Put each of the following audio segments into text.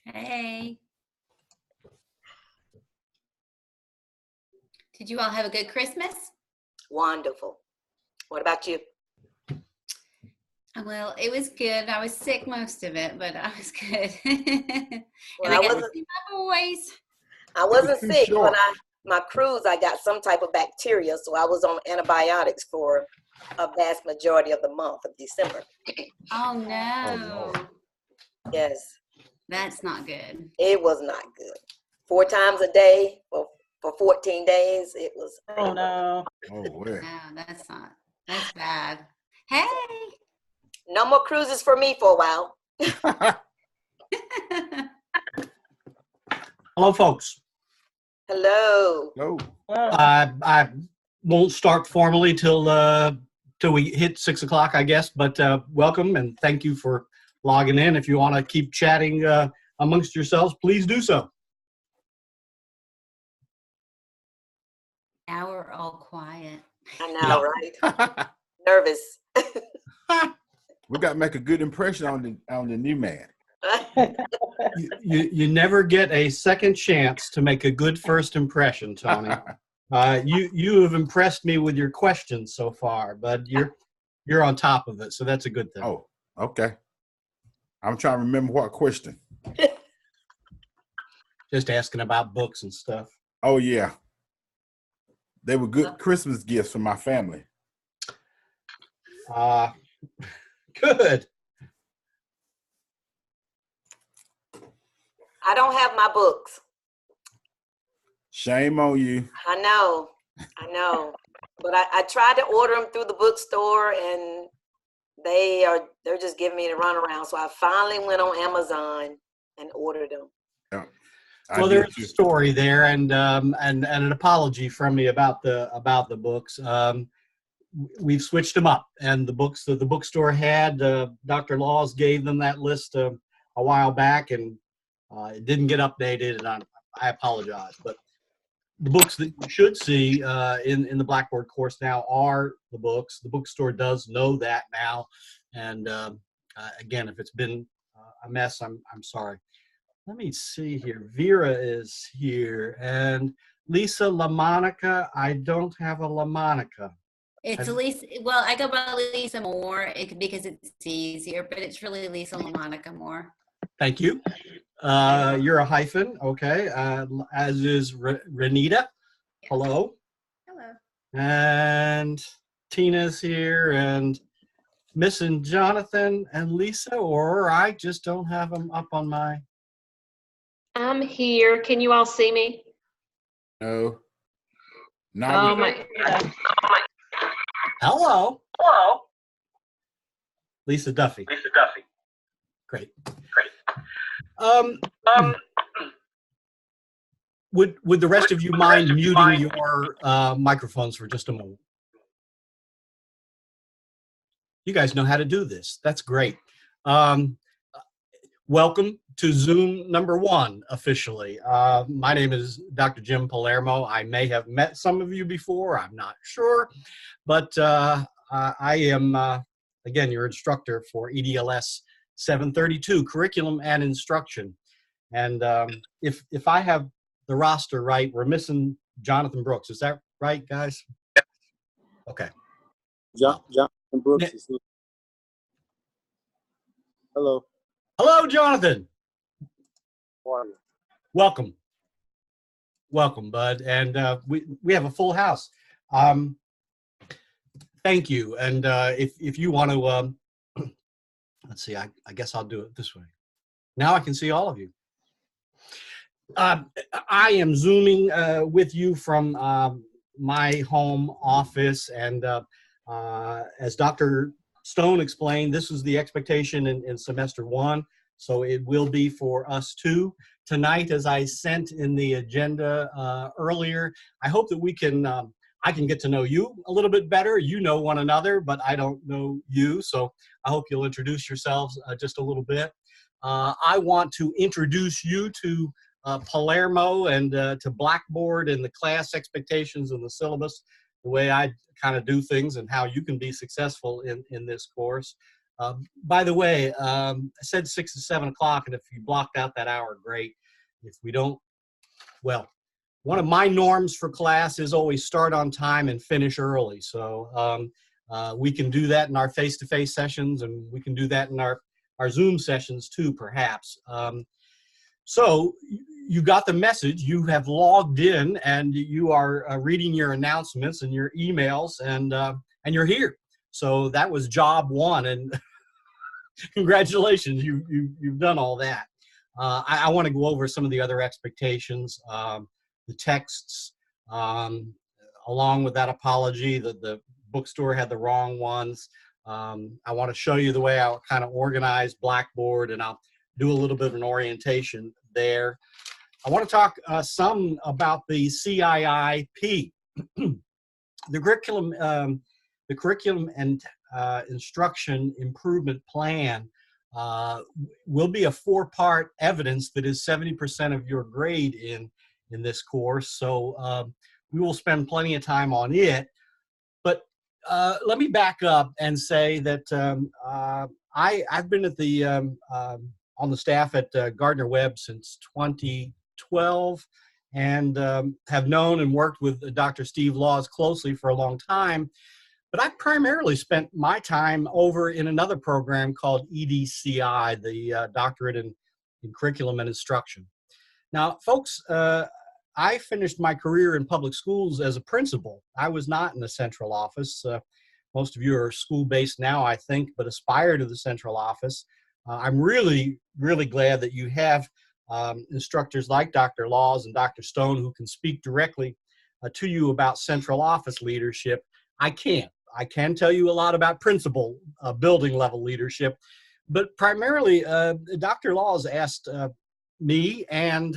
Hey. Did you all have a good Christmas? Wonderful. What about you? Well, it was good. I was sick most of it, but I was good. Well, And I got to see my boys. I wasn't sick, but my cruise, I got some type of bacteria, so I was on antibiotics for a vast majority of the month of December. Oh, no. Oh, Yes. That's not good. It was not good. 4 times a day for 14 days. It was. Oh, no. Oh, wait. No, that's bad. Hey. No more cruises for me for a while. Hello, folks. Hello. No. I won't start formally till we hit 6 o'clock, I guess. But welcome and thank you for logging in. If you want to keep chatting amongst yourselves, please do so. Now we're all quiet. I know, right? Nervous. We got to make a good impression on the new man. You never get a second chance to make a good first impression, Tony. You have impressed me with your questions so far, but you're on top of it, so that's a good thing. Oh, okay. I'm trying to remember what question. Just asking about books and stuff. Oh, yeah. They were good Christmas gifts for my family. Good. I don't have my books. Shame on you. I know. But I tried to order them through the bookstore, and they're just giving me the runaround. So I finally went on Amazon and ordered them. Yeah. Well, there's a story there, and an apology from me about the books. We've switched them up, and the books that the bookstore had, Dr. Laws gave them that list a while back, and it didn't get updated, and I apologize. But the books that you should see in the Blackboard course now are the books. The bookstore does know that now, and again, if it's been a mess, I'm sorry. Let me see here. Vera is here, and Lisa LaMonica. I don't have a LaMonica. It's Lisa. Well, I go by Lisa Moore because it's easier, but it's really Lisa LaMonica Moore. Thank you. You're a hyphen, okay. As is Renita. Hello. Hello. And Tina's here, and missing Jonathan and Lisa, or I just don't have them up on my. I'm here. Can you all see me? No. Oh my. Hello. Hello. Lisa Duffy. Lisa Duffy. Great. Great. Would the rest of you mind muting your microphones for just a moment? You guys know how to do this. That's great. Welcome to Zoom number 1 officially. My name is Dr. Jim Palermo. I may have met some of you before. I'm not sure. But I am, again, your instructor for EDLS 732, Curriculum and Instruction. And if I have the roster right, we're missing Jonathan Brooks. Is that right, guys? Okay. Jonathan Brooks is here. Hello. Hello, Jonathan. How are you? Welcome. Welcome, bud. And we have a full house. Thank you. And if you want to, let's see, I guess I'll do it this way. Now I can see all of you. I am Zooming with you from my home office. And as Dr. Stone explained, this is the expectation in semester 1. So it will be for us too. Tonight, as I sent in the agenda earlier, I hope that we can, I can get to know you a little bit better. You know one another, but I don't know you. So I hope you'll introduce yourselves just a little bit. I want to introduce you to Palermo and to Blackboard and the class expectations and the syllabus, the way I kind of do things and how you can be successful in this course. By the way, I said 6 to 7 o'clock, and if you blocked out that hour, great. If we don't, well, one of my norms for class is always start on time and finish early. So we can do that in our face-to-face sessions, and we can do that in our Zoom sessions too, perhaps. So you got the message. You have logged in, and you are reading your announcements and your emails, and you're here. So that was job one, and congratulations, you've done all that. I want to go over some of the other expectations, the texts, along with that apology that the bookstore had the wrong ones. I want to show you the way I kind of organize Blackboard, and I'll do a little bit of an orientation there. I want to talk some about the CIIP, the curriculum and instruction improvement plan. Will be a 4-part evidence that is 70% of your grade in this course. So we will spend plenty of time on it. But let me back up and say that I've been at the on the staff at Gardner Webb since 2012, and have known and worked with Dr. Steve Laws closely for a long time. But I primarily spent my time over in another program called EDCI, the Doctorate in Curriculum and Instruction. Now, folks, I finished my career in public schools as a principal. I was not in the central office. Most of you are school-based now, I think, but aspire to the central office. I'm really, really glad that you have instructors like Dr. Laws and Dr. Stone who can speak directly to you about central office leadership. I can tell you a lot about principal building level leadership, but primarily Dr. Laws asked me and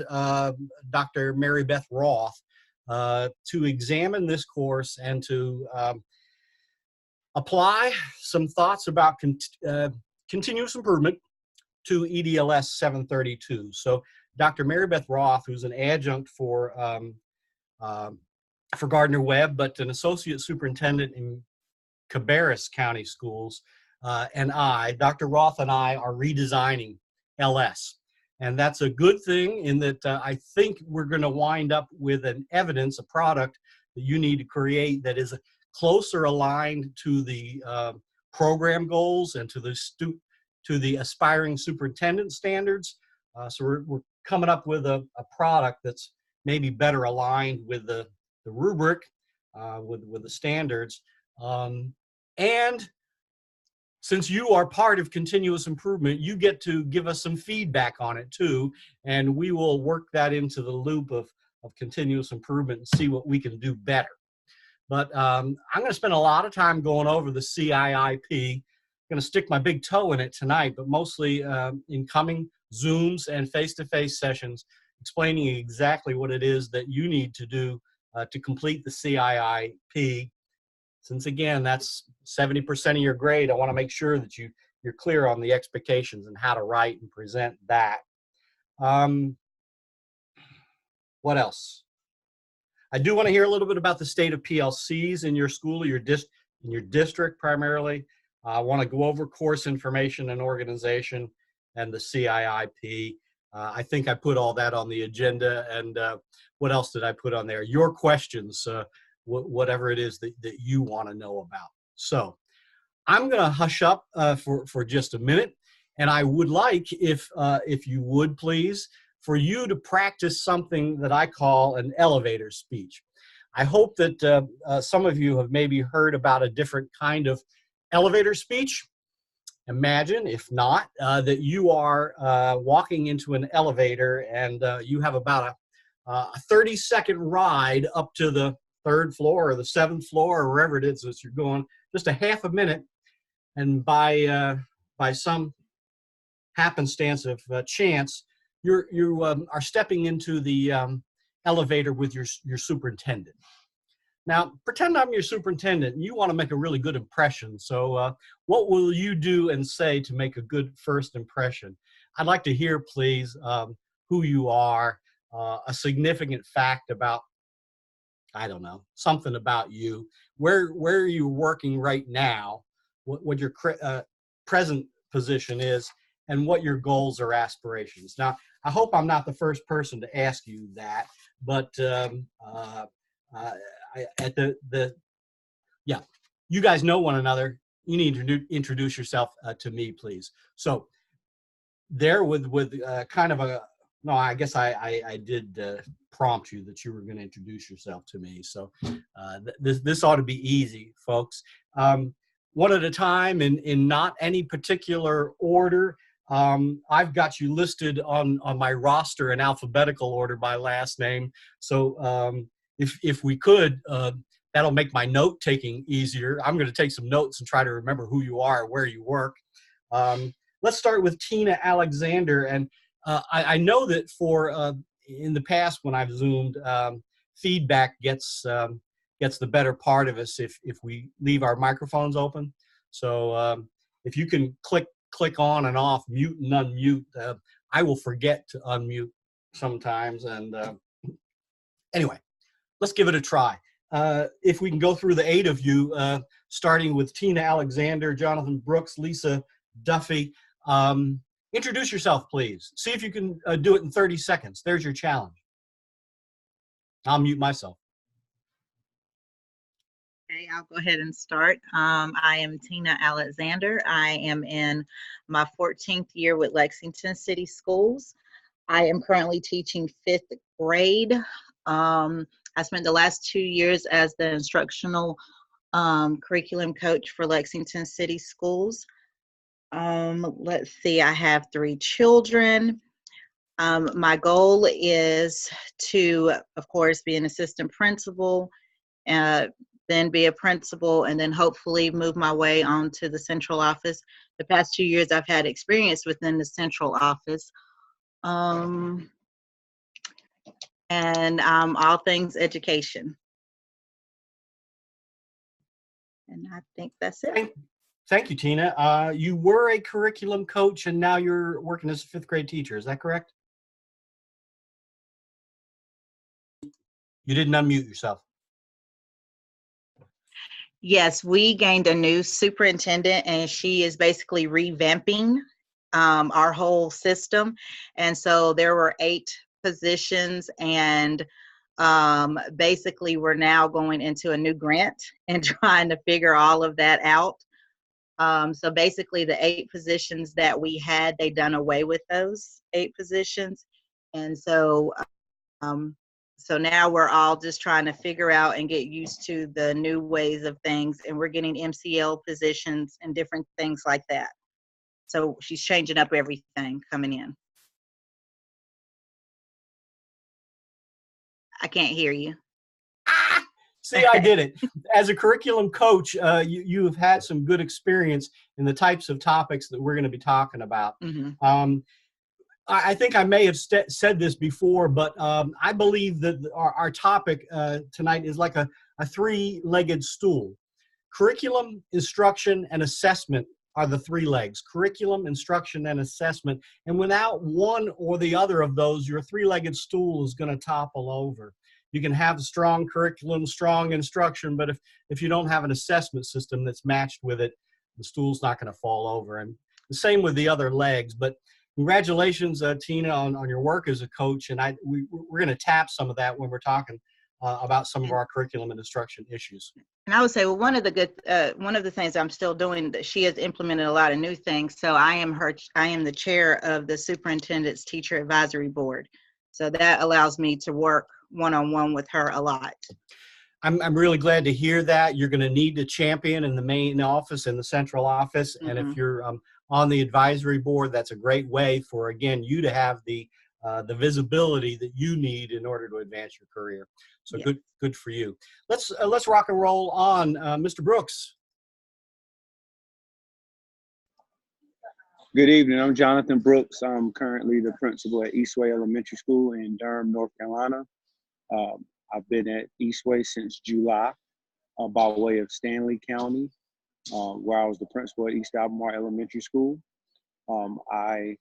Dr. Mary Beth Roth to examine this course and to apply some thoughts about continuous improvement to EDLS 732. So Dr. Mary Beth Roth, who's an adjunct for Gardner Webb, but an associate superintendent in Cabarrus County Schools, and Dr. Roth and I are redesigning LS. And that's a good thing in that I think we're going to wind up with an evidence, a product that you need to create that is closer aligned to the program goals and to the aspiring superintendent standards. So we're coming up with a product that's maybe better aligned with the rubric, with the standards. And since you are part of continuous improvement, you get to give us some feedback on it too, and we will work that into the loop of continuous improvement and see what we can do better. But I'm going to spend a lot of time going over the CIIP. I'm going to stick my big toe in it tonight, but mostly in coming Zooms and face-to-face sessions, explaining exactly what it is that you need to do to complete the CIIP. Since again, that's 70% of your grade, I want to make sure that you're clear on the expectations and how to write and present that. What else? I do want to hear a little bit about the state of PLCs in your school, in your district primarily. I want to go over course information and organization and the CIIP. I think I put all that on the agenda. And what else did I put on there? Your questions, whatever it is that you want to know about. So I'm going to hush up for just a minute. And I would like, if you would please, for you to practice something that I call an elevator speech. I hope that some of you have maybe heard about a different kind of elevator speech. Imagine, if not, that you are walking into an elevator and you have about a 30-second ride up to the 3rd floor or the 7th floor or wherever it is that you're going, just a half a minute. And by some happenstance of chance, you are stepping into the elevator with your superintendent. Now, pretend I'm your superintendent and you want to make a really good impression. So what will you do and say to make a good first impression? I'd like to hear, please, who you are, a significant fact about, I don't know, something about you, where are you working right now, what your present position is and what your goals or aspirations. Now, I hope I'm not the first person to ask you that, but yeah, you guys know one another. You need to introduce yourself to me, please. So there with kind of a, no, I guess I did prompt you that you were going to introduce yourself to me. So this ought to be easy, folks. One at a time in not any particular order. I've got you listed on my roster in alphabetical order by last name. So if we could, that'll make my note taking easier. I'm going to take some notes and try to remember who you are, where you work. Let's start with Tina Alexander. And I know that for in the past when I've Zoomed, feedback gets the better part of us if we leave our microphones open. So if you can click on and off, mute and unmute, I will forget to unmute sometimes. And anyway, let's give it a try. If we can go through the 8 of you, starting with Tina Alexander, Jonathan Brooks, Lisa Duffy. Introduce yourself, please. See if you can do it in 30 seconds. There's your challenge. I'll mute myself. Okay, I'll go ahead and start. I am Tina Alexander. I am in my 14th year with Lexington City Schools. I am currently teaching 5th grade. I spent the last 2 years as the instructional curriculum coach for Lexington City Schools. Let's see, I have 3 children. My goal is to, of course, be an assistant principal, then be a principal, and then hopefully move my way on to the central office. The past 2 years I've had experience within the central office. And all things education. And I think that's it. Thank you, Tina. You were a curriculum coach and now you're working as a 5th grade teacher. Is that correct? You didn't unmute yourself. Yes, we gained a new superintendent and she is basically revamping our whole system. And so there were 8 positions and basically we're now going into a new grant and trying to figure all of that out. So basically the 8 positions that we had, they done away with those 8 positions. And so so now we're all just trying to figure out and get used to the new ways of things, and we're getting MCL positions and different things like that. So she's changing up everything coming in. I can't hear you. See, I did it. As a curriculum coach, you have had some good experience in the types of topics that we're going to be talking about. Mm-hmm. I think I may have said this before, but I believe that our topic tonight is like a 3-legged stool. Curriculum, instruction, and assessment are the 3 legs. Curriculum, instruction, and assessment. And without one or the other of those, your 3-legged stool is going to topple over. You can have a strong curriculum, strong instruction, but if you don't have an assessment system that's matched with it, the stool's not going to fall over. And the same with the other legs. But congratulations, Tina, on your work as a coach. And we're going to tap some of that when we're talking about some of our curriculum and instruction issues. And I would say, well, one of the things I'm still doing, that she has implemented a lot of new things. So I am the chair of the superintendent's teacher advisory board. So that allows me to work one-on-one with her a lot. I'm really glad to hear that. You're going to need a champion in the main office and the central office. Mm-hmm. And if you're on the advisory board, that's a great way for, again, you to have the visibility that you need in order to advance your career. So yeah. Good for you. Let's rock and roll on. Mr. Brooks. Good evening. I'm Jonathan Brooks. I'm currently the principal at Eastway Elementary School in Durham, North Carolina. I've been at Eastway since July by way of Stanley County, where I was the principal at East Albemarle Elementary School. I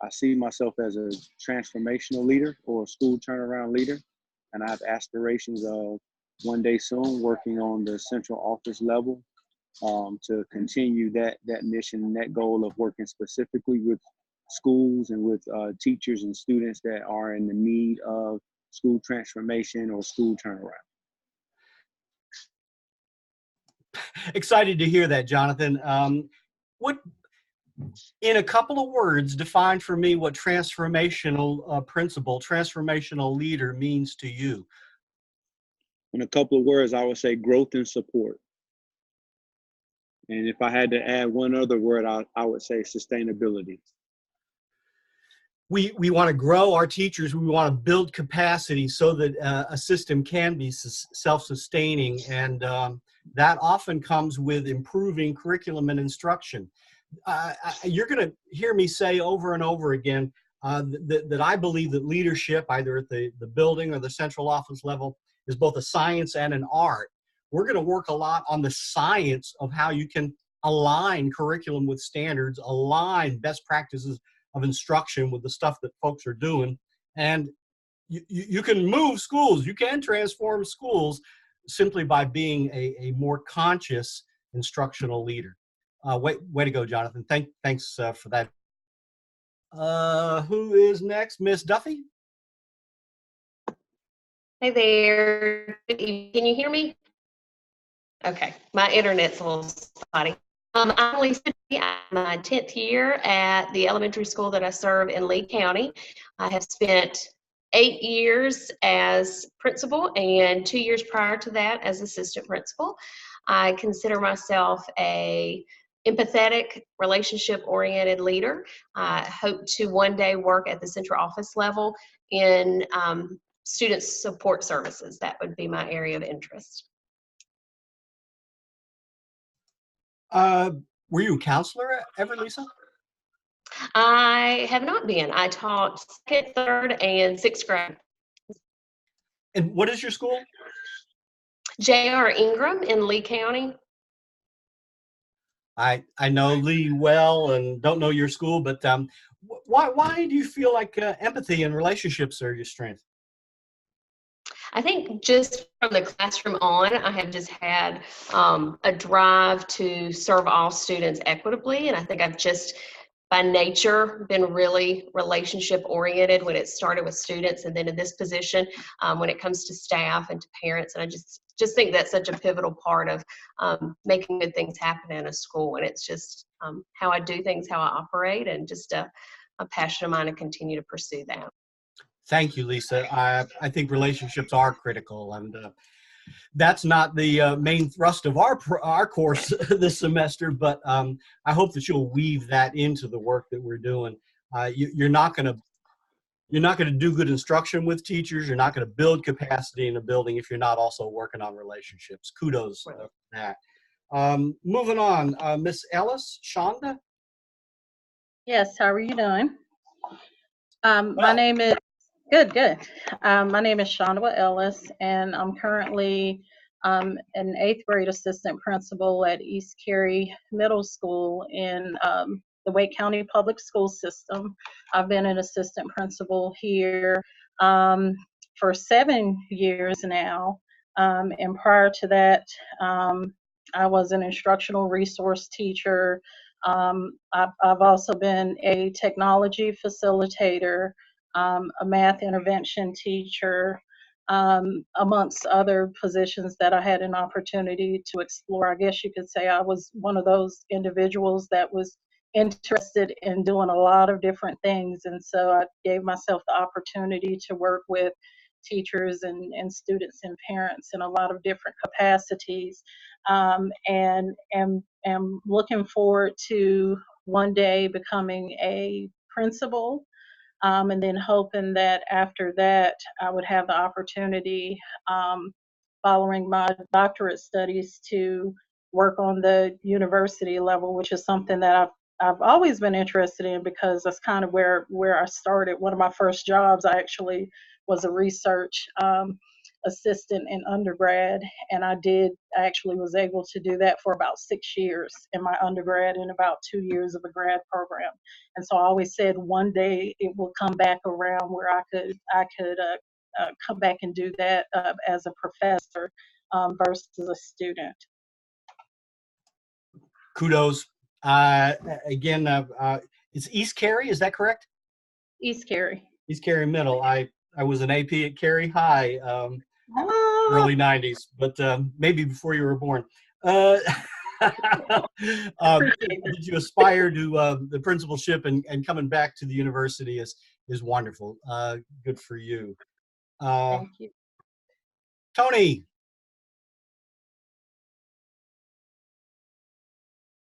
see myself as a transformational leader or a school turnaround leader, and I have aspirations of one day soon working on the central office level to continue that mission and that goal of working specifically with schools and with teachers and students that are in the need of school transformation or school turnaround. Excited to hear that, Jonathan. What, in a couple of words, define for me what transformational principal, transformational leader means to you. In a couple of words, I would say growth and support. And if I had to add one other word, I would say sustainability. We want to grow our teachers. We want to build capacity so that a system can be self-sustaining, and that often comes with improving curriculum and instruction. You're going to hear me say over and over again that I believe that leadership, either at the building or the central office level, is both a science and an art. We're going to work a lot on the science of how you can align curriculum with standards, align best practices of instruction with the stuff that folks are doing. And you can move schools, you can transform schools simply by being a more conscious instructional leader. Way to go, Jonathan. Thanks for that. Who is next? Miss Duffy? Hey there. Good evening. Can you hear me? Okay, my internet's a little spotty. I'm Lisa. I'm my 10th year at the elementary school that I serve in Lee County. I have spent 8 years as principal and 2 years prior to that as assistant principal. I consider myself a empathetic, relationship-oriented leader. I hope to one day work at the central office level in student support services. That would be my area of interest. Were you a counselor ever, Lisa? I have not been. I taught 2nd, 3rd, and 6th grade. And what is your school? J.R. Ingram in Lee County. I know Lee well and don't know your school, but why do you feel like empathy and relationships are your strength? I think just from the classroom on, I have just had a drive to serve all students equitably, and I think I've just by nature been really relationship oriented when it started with students, and then in this position when it comes to staff and to parents. And I just think that's such a pivotal part of making good things happen in a school, and it's just how I do things, how I operate, and just a passion of mine to continue to pursue that. Thank you, Lisa. I think relationships are critical, and that's not the main thrust of our course this semester, but I hope that you'll weave that into the work that we're doing. You're not going to do good instruction with teachers. You're not going to build capacity in a building if you're not also working on relationships. Kudos for that. Moving on, Miss Ellis, Shonda? Yes, how are you doing? My Well. name is, good. My name is Shonda Ellis, and I'm currently an 8th grade assistant principal at East Cary Middle School in the Wake County Public School System. I've been an assistant principal here for 7 years now, and prior to that, I was an instructional resource teacher. I've also been a technology facilitator, a math intervention teacher, amongst other positions that I had an opportunity to explore. I guess you could say I was one of those individuals that was interested in doing a lot of different things. And so I gave myself the opportunity to work with teachers and students and parents in a lot of different capacities. And am looking forward to one day becoming a principal, and then hoping that after that I would have the opportunity, following my doctorate studies, to work on the university level, which is something that I've always been interested in, because that's kind of where I started. One of my first jobs, I actually was a research assistant in undergrad, and I actually was able to do that for about 6 years in my undergrad and about 2 years of a grad program. And so I always said one day it will come back around where I could come back and do that as a professor versus a student. kudos. Again, it's East Cary, is that correct? East Cary. East Cary Middle. I was an AP at Cary High, Ah, early 90s, but maybe before you were born. appreciate that. Did you aspire to the principalship and coming back to the university is wonderful. Good for you. Thank you. Tony.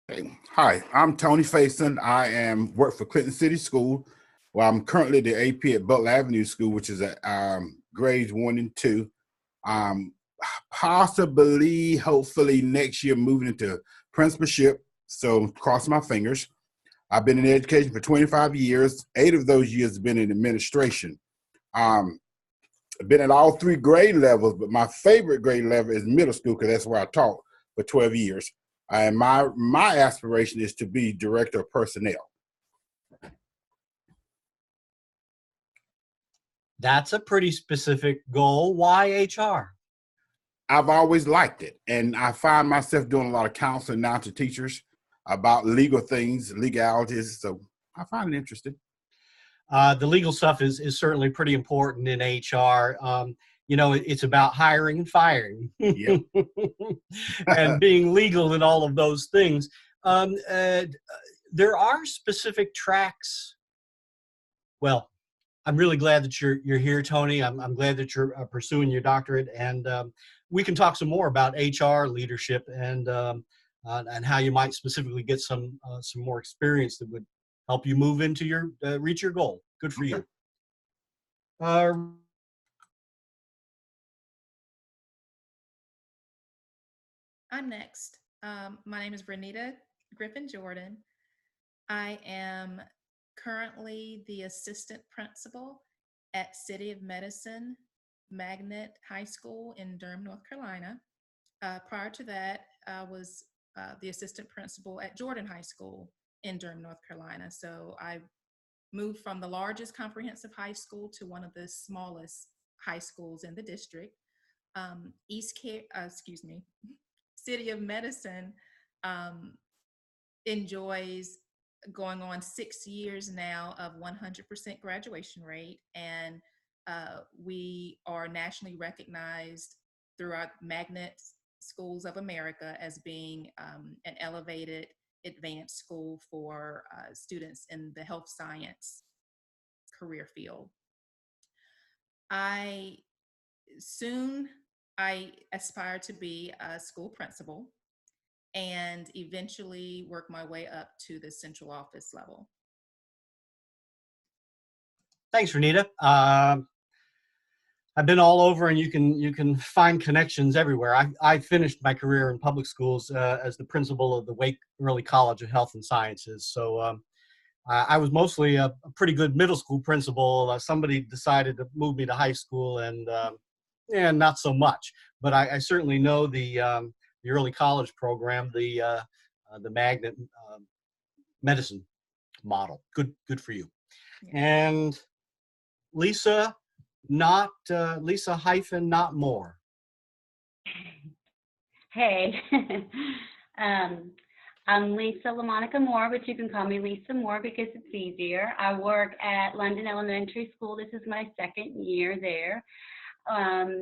Hey, hi, I'm Tony Faison. I work for Clinton City School. Well, I'm currently the AP at Butler Avenue School, which is at grades 1 and 2. Possibly, hopefully next year moving into principalship. So cross my fingers. I've been in education for 25 years. 8 of those years have been in administration. I've been at all 3 grade levels, but my favorite grade level is middle school because that's where I taught for 12 years. And my aspiration is to be director of personnel. That's a pretty specific goal. Why HR? I've always liked it. And I find myself doing a lot of counseling now to teachers about legal things, legalities. So I find it interesting. The legal stuff is certainly pretty important in HR. You know, it's about hiring and firing. Yep. And being legal and all of those things. There are specific tracks. Well, I'm really glad that you're here, Tony. I'm glad that you're pursuing your doctorate, and we can talk some more about HR leadership and how you might specifically get some more experience that would help you move into your reach your goal. Good for you. I'm next. My name is Renita Griffin Jordan. I am currently the assistant principal at City of Medicine Magnet High School in Durham, North Carolina. Prior to that, I was the assistant principal at Jordan High School in Durham, North Carolina. So I moved from the largest comprehensive high school to one of the smallest high schools in the district. City of Medicine enjoys going on 6 years now of 100% graduation rate, and we are nationally recognized throughout Magnet Schools of America as being an elevated advanced school for students in the health science career field. I aspire to be a school principal and eventually work my way up to the central office level. Thanks, Renita. I've been all over, and you can find connections everywhere. I finished my career in public schools as the principal of the Wake Early College of Health and Sciences. So I was mostly a pretty good middle school principal. Somebody decided to move me to high school, and not so much. But I certainly know the early college program, the magnet medicine model. Good for you. Yeah. And Lisa, Lisa hyphen not more. Hey, I'm Lisa LaMonica Moore, but you can call me Lisa Moore because it's easier. I work at London Elementary School. This is my 2nd year there.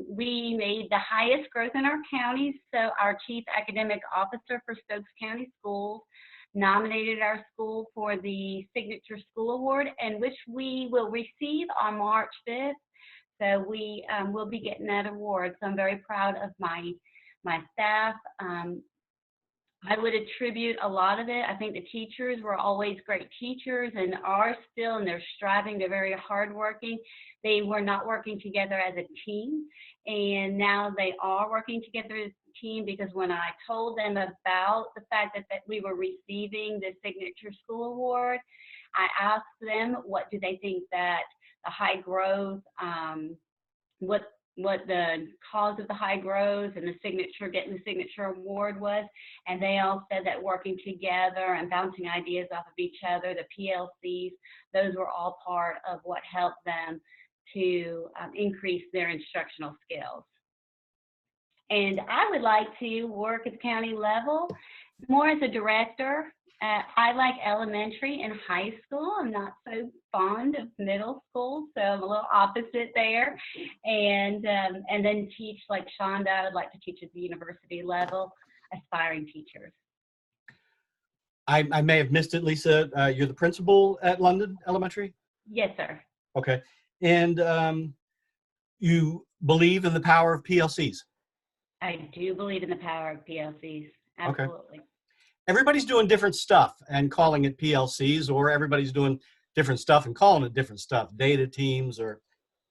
We made the highest growth in our counties, so our Chief Academic Officer for Stokes County Schools nominated our school for the Signature School Award, and which we will receive on March 5th. So we will be getting that award. So I'm very proud of my staff. I would attribute a lot of it. I think the teachers were always great teachers and are still, and they're striving. They're very hardworking. They were not working together as a team, and now they are working together as a team, because when I told them about the fact that we were receiving the Signature School Award, I asked them what do they think that the high growth, what the cause of the high growth and getting the signature award was. And they all said that working together and bouncing ideas off of each other, the PLCs, those were all part of what helped them to increase their instructional skills. And I would like to work at the county level more as a director. I like elementary and high school. I'm not so fond of middle school, so I'm a little opposite there. And then teach like Shonda. I would like to teach at the university level, aspiring teachers. I may have missed it, Lisa. You're the principal at London Elementary? Yes, sir. Okay. And you believe in the power of PLCs? I do believe in the power of PLCs. Absolutely. Okay. Everybody's doing different stuff and calling it PLCs, or everybody's doing different stuff and calling it different stuff, data teams or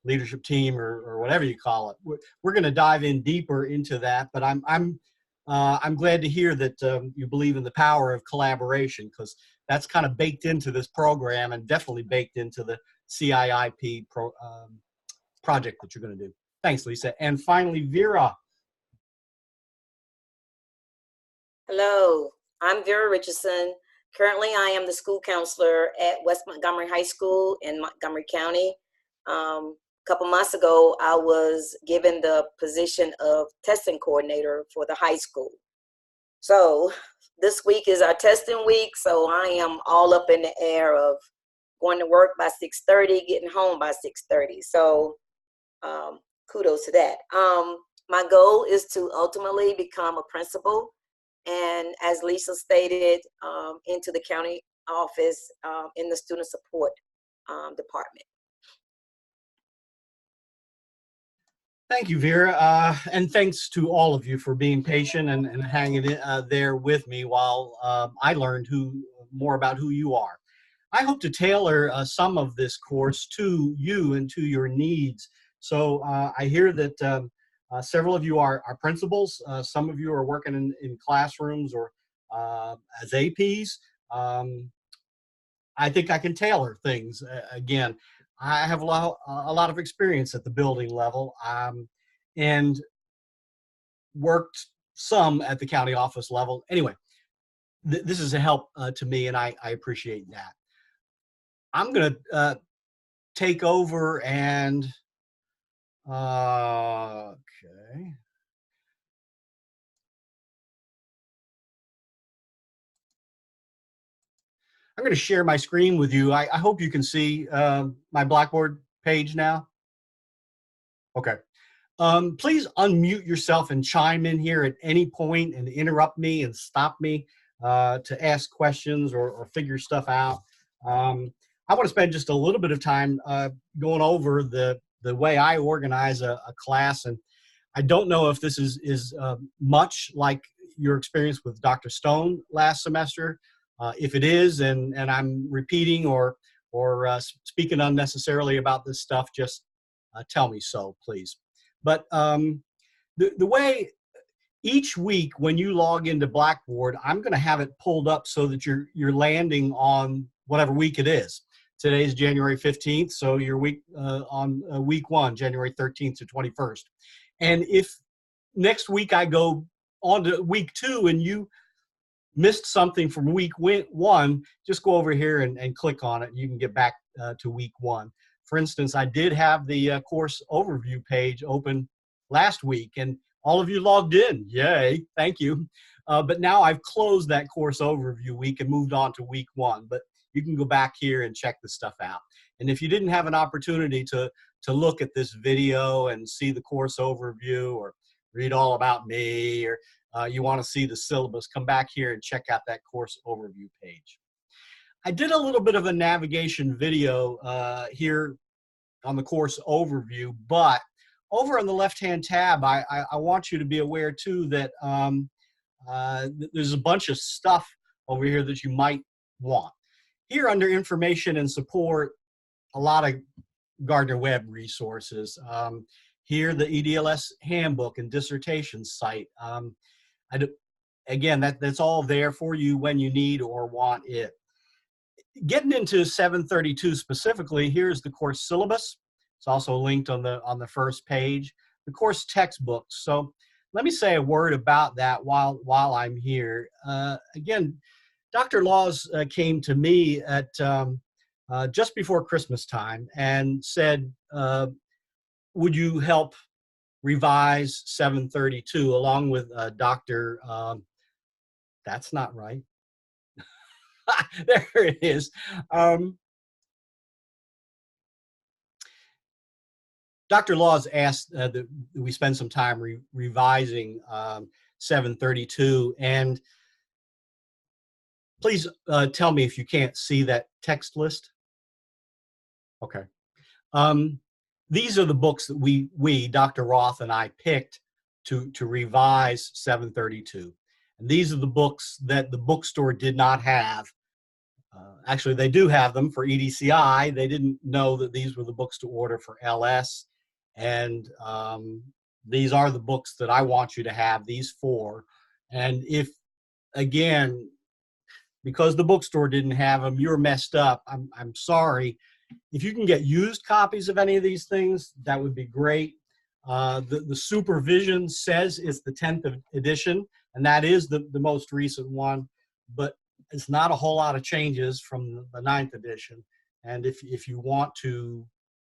leadership team or whatever you call it. We're going to dive in deeper into that, but I'm glad to hear that you believe in the power of collaboration, because that's kind of baked into this program and definitely baked into the CIIP project that you're going to do. Thanks, Lisa. And finally, Vera. Hello, I'm Vera Richardson. Currently, I am the school counselor at West Montgomery High School in Montgomery County. A couple months ago, I was given the position of testing coordinator for the high school. So this week is our testing week, so I am all up in the air of going to work by 6:30, getting home by 6:30. So kudos to that. My goal is to ultimately become a principal, and as Lisa stated, into the county office in the student support department. Thank you, Vera. And thanks to all of you for being patient and hanging in, there with me while I learned more about who you are. I hope to tailor some of this course to you and to your needs. So I hear that several of you are principals. Some of you are working in classrooms or as APs. I think I can tailor things. Again, I have a lot of experience at the building level and worked some at the county office level. Anyway, this is a help to me, and I appreciate that. I'm going to take over and, okay. I'm going to share my screen with you. I hope you can see my Blackboard page now. Okay. Please unmute yourself and chime in here at any point and interrupt me and stop me to ask questions or figure stuff out. I want to spend just a little bit of time going over the way I organize a class, and I don't know if this is much like your experience with Dr. Stone last semester. If it is, and I'm repeating or speaking unnecessarily about this stuff, just tell me so, please. But the way each week when you log into Blackboard, I'm going to have it pulled up so that you're landing on whatever week it is. Today's January 15th, so your week on week 1, January 13th to 21st. And if next week I go on to week 2 and you missed something from week 1, just go over here and click on it. You can get back to week 1. For instance, I did have the course overview page open last week, and all of you logged in. Yay, thank you. But now I've closed that course overview week and moved on to week 1. But you can go back here and check this stuff out. And if you didn't have an opportunity to look at this video and see the course overview or read all about me, or you want to see the syllabus, come back here and check out that course overview page. I did a little bit of a navigation video here on the course overview, but over on the left-hand tab, I want you to be aware too that there's a bunch of stuff over here that you might want. Here under information and support, a lot of Gardner Webb resources. Here, the EDLS handbook and dissertation site. Again, that's all there for you when you need or want it. Getting into 732 specifically, here's the course syllabus. It's also linked on the first page. The course textbooks. So let me say a word about that while I'm here. Again, Dr. Laws came to me at just before Christmas time and said, would you help revise 732 along with Dr. That's not right. There it is. Dr. Laws asked that we spend some time revising 732. And please tell me if you can't see that text list. Okay. These are the books that we, Dr. Roth and I, picked to revise 732. And these are the books that the bookstore did not have. Actually, they do have them for EDCI. They didn't know that these were the books to order for LS. And these are the books that I want you to have, these 4. And if, again, because the bookstore didn't have them, you're messed up, I'm sorry. If you can get used copies of any of these things, that would be great. The supervision says it's the 10th edition, and that is the most recent one, but it's not a whole lot of changes from the 9th edition. And if you want to,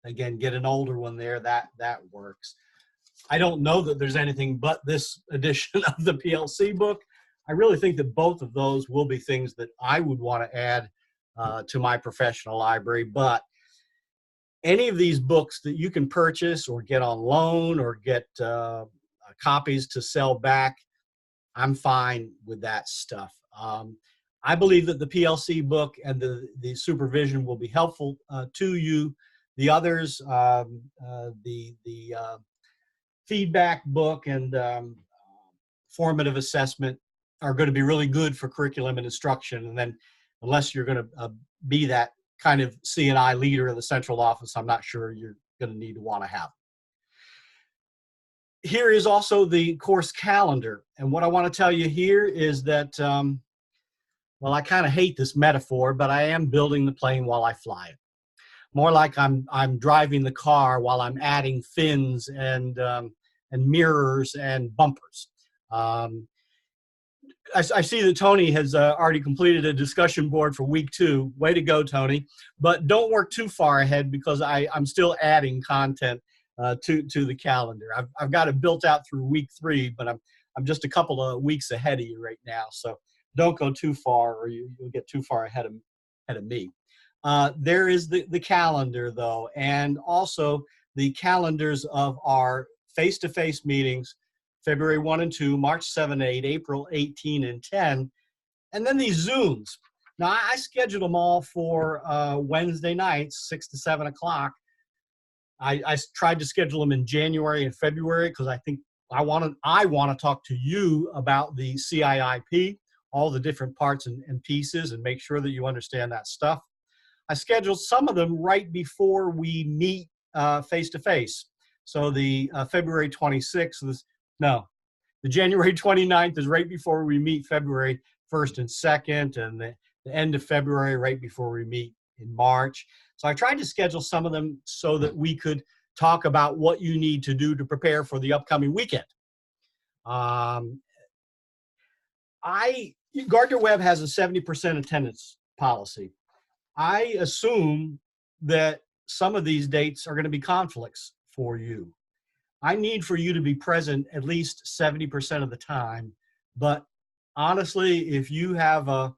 again, get an older one there, that works. I don't know that there's anything but this edition of the PLC book. I really think that both of those will be things that I would want to add to my professional library. But any of these books that you can purchase or get on loan or get copies to sell back, I'm fine with that stuff. I believe that the PLC book and the supervision will be helpful to you. The others, the feedback book and formative assessment are going to be really good for curriculum and instruction. And then unless you're going to be that kind of C&I leader in the central office, I'm not sure you're going to need to want to have. Here is also the course calendar. And what I want to tell you here is that, well, I kind of hate this metaphor, but I am building the plane while I fly it. More like I'm driving the car while I'm adding fins and mirrors and bumpers. I see that Tony has already completed a discussion board for week 2. Way to go, Tony. But don't work too far ahead because I'm still adding content to the calendar. I've got it built out through week 3, but I'm just a couple of weeks ahead of you right now. So don't go too far or you'll get too far ahead of me. There is the calendar, though, and also the calendars of our face-to-face meetings, February 1 and 2, March 7, 8, April 18 and 10, and then these Zooms. Now, I scheduled them all for Wednesday nights, 6 to 7 o'clock. I tried to schedule them in January and February because I think I want to talk to you about the CIIP, all the different parts and pieces, and make sure that you understand that stuff. I scheduled some of them right before we meet face-to-face. So the February 26th is, no, the January 29th is right before we meet February 1st and 2nd, and the end of February right before we meet in March. So I tried to schedule some of them so that we could talk about what you need to do to prepare for the upcoming weekend. Gardner Webb has a 70% attendance policy. I assume that some of these dates are going to be conflicts for you. I need for you to be present at least 70% of the time. But honestly, if you have a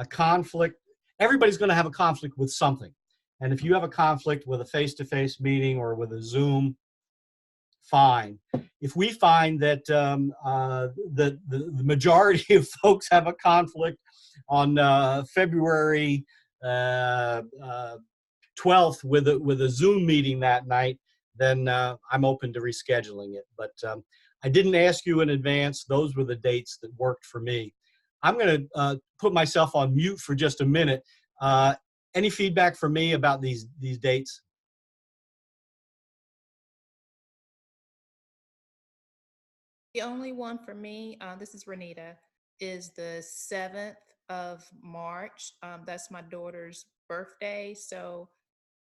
conflict, everybody's going to have a conflict with something. And if you have a conflict with a face-to-face meeting or with a Zoom, fine. If we find that the majority of folks have a conflict on February 12th with a Zoom meeting that night, then I'm open to rescheduling it. But I didn't ask you in advance. Those were the dates that worked for me. I'm going to put myself on mute for just a minute. Any feedback from me about these dates? The only one for me, this is Renita, is the 7th of March. That's my daughter's birthday. So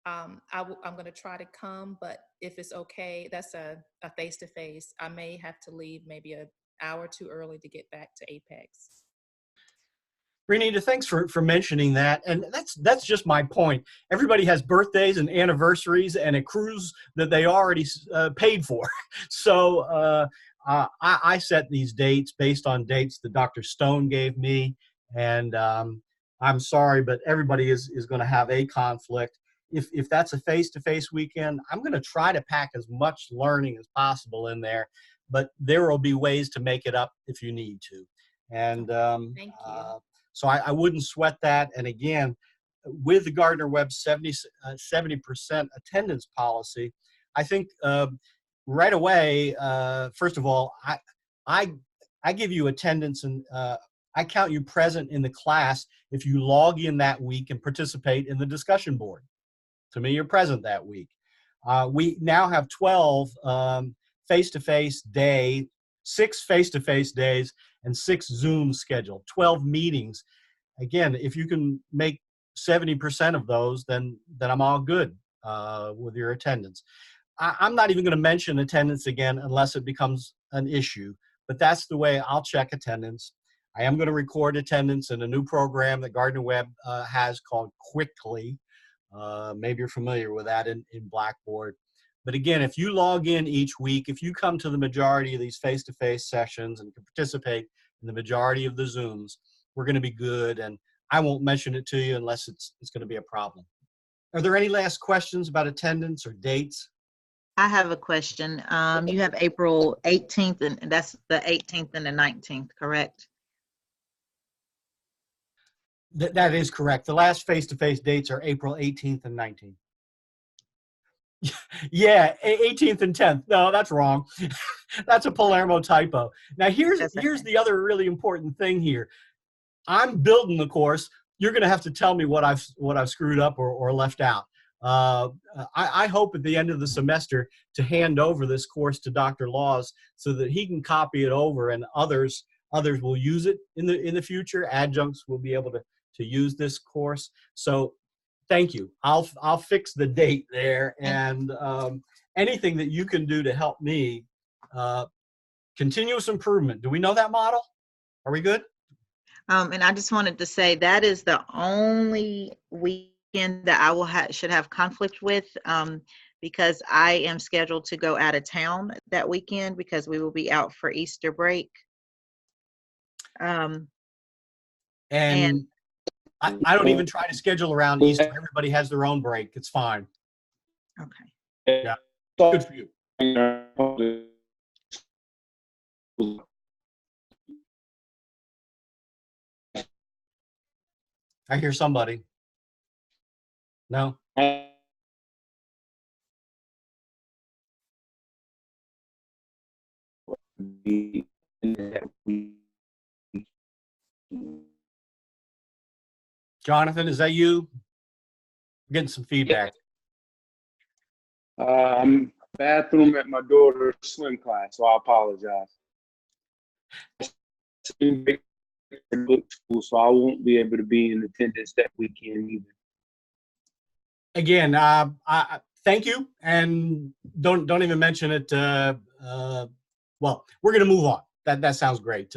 I'm going to try to come, but if it's okay, that's a face-to-face. I may have to leave maybe an hour too early to get back to Apex. Renita, thanks for mentioning that. And that's just my point. Everybody has birthdays and anniversaries and a cruise that they already paid for. So I set these dates based on dates that Dr. Stone gave me, and I'm sorry, but everybody is going to have a conflict. If that's a face-to-face weekend, I'm going to try to pack as much learning as possible in there, but there will be ways to make it up if you need to. And Thank you. so I wouldn't sweat that. And again, with the Gardner-Webb 70% attendance policy, I think right away, first of all, I give you attendance and I count you present in the class if you log in that week and participate in the discussion board. To me, you're present that week. We now have 12 face-to-face day, 6 face-to-face days, and 6 Zoom scheduled, 12 meetings. Again, if you can make 70% of those, then I'm all good with your attendance. I'm not even going to mention attendance again unless it becomes an issue, but that's the way I'll check attendance. I am going to record attendance in a new program that Gardner-Webb has called Quickly. Maybe you're familiar with that in Blackboard. But again, if you log in each week, if you come to the majority of these face-to-face sessions and can participate in the majority of the Zooms, we're going to be good. And I won't mention it to you unless it's going to be a problem. Are there any last questions about attendance or dates? I have a question. You have April 18th, and that's the 18th and the 19th, correct? That is correct. The last face-to-face dates are April 18th and 19th. Yeah, 18th and 10th. No, that's wrong. That's a Palermo typo. Now, here's the other really important thing here. I'm building the course. You're going to have to tell me what I've screwed up or left out. I hope at the end of the semester to hand over this course to Dr. Laws so that he can copy it over and others will use it in the future. Adjuncts will be able to use this course. So thank you. I'll fix the date there, and anything that you can do to help me. Continuous improvement. Do we know that model? Are we good? And I just wanted to say that is the only weekend that I should have conflict with, because I am scheduled to go out of town that weekend because we will be out for Easter break. And I don't even try to schedule around Easter. Everybody has their own break. It's fine. Okay. Yeah. Good for you. I hear somebody. No? Jonathan, is that you? I'm getting some feedback. Bathroom at my daughter's swim class, so I apologize. So I won't be able to be in attendance that weekend either. Again, thank you, and don't even mention it. Well, we're going to move on. That sounds great.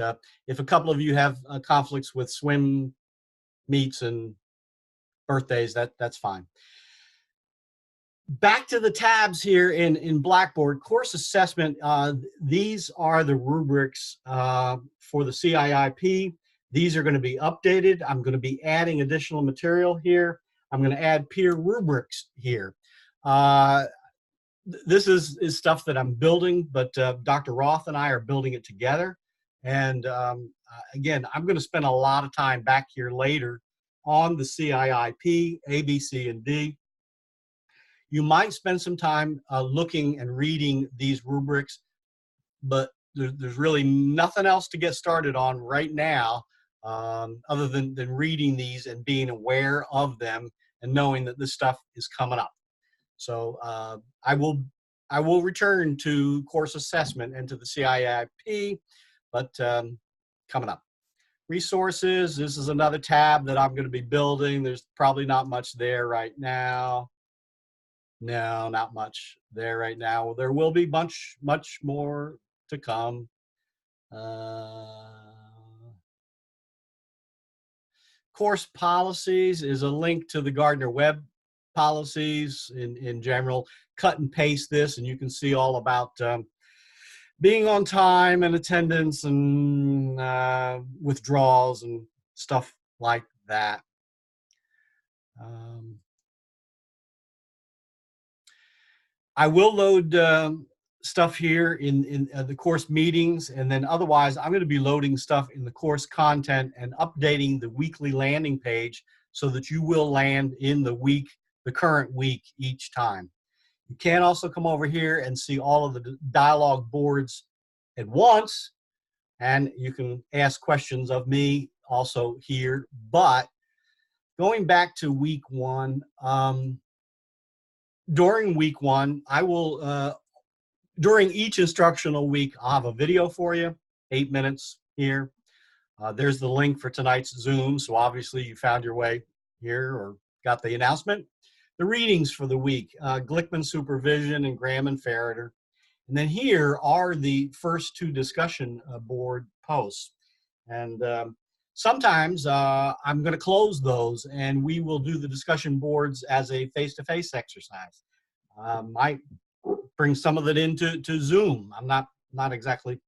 If a couple of you have conflicts with swim meets and birthdays, that's fine. Back to the tabs here in Blackboard. Course assessment, these are the rubrics for the CIIP. These are going to be updated. I'm going to be adding additional material here. I'm going to add peer rubrics here. This is stuff that I'm building, but Dr. Roth and I are building it together. And again, I'm going to spend a lot of time back here later on the CIIP, A, B, C, and D. You might spend some time looking and reading these rubrics, but there's really nothing else to get started on right now other than reading these and being aware of them and knowing that this stuff is coming up. So I will return to course assessment and to the CIIP, but coming up. Resources, this is another tab that I'm going to be building. There's probably not much there right now. No, not much there right now. There will be much more to come. Course policies is a link to the Gardner-Webb policies in general. Cut and paste this, and you can see all about being on time and attendance and withdrawals and stuff like that. I will load stuff here in the course meetings, and then otherwise I'm going to be loading stuff in the course content and updating the weekly landing page so that you will land in the current week each time. You can also come over here and see all of the dialogue boards at once, and you can ask questions of me also here. But going back to week one, during week one, I will, during each instructional week, I'll have a video for you, 8 minutes here. There's the link for tonight's Zoom, so obviously you found your way here or got the announcement. The readings for the week, Glickman Supervision and Graham and Ferreter. And then here are the first two discussion board posts. And sometimes I'm going to close those and we will do the discussion boards as a face-to-face exercise. Might bring some of it into Zoom. I'm not exactly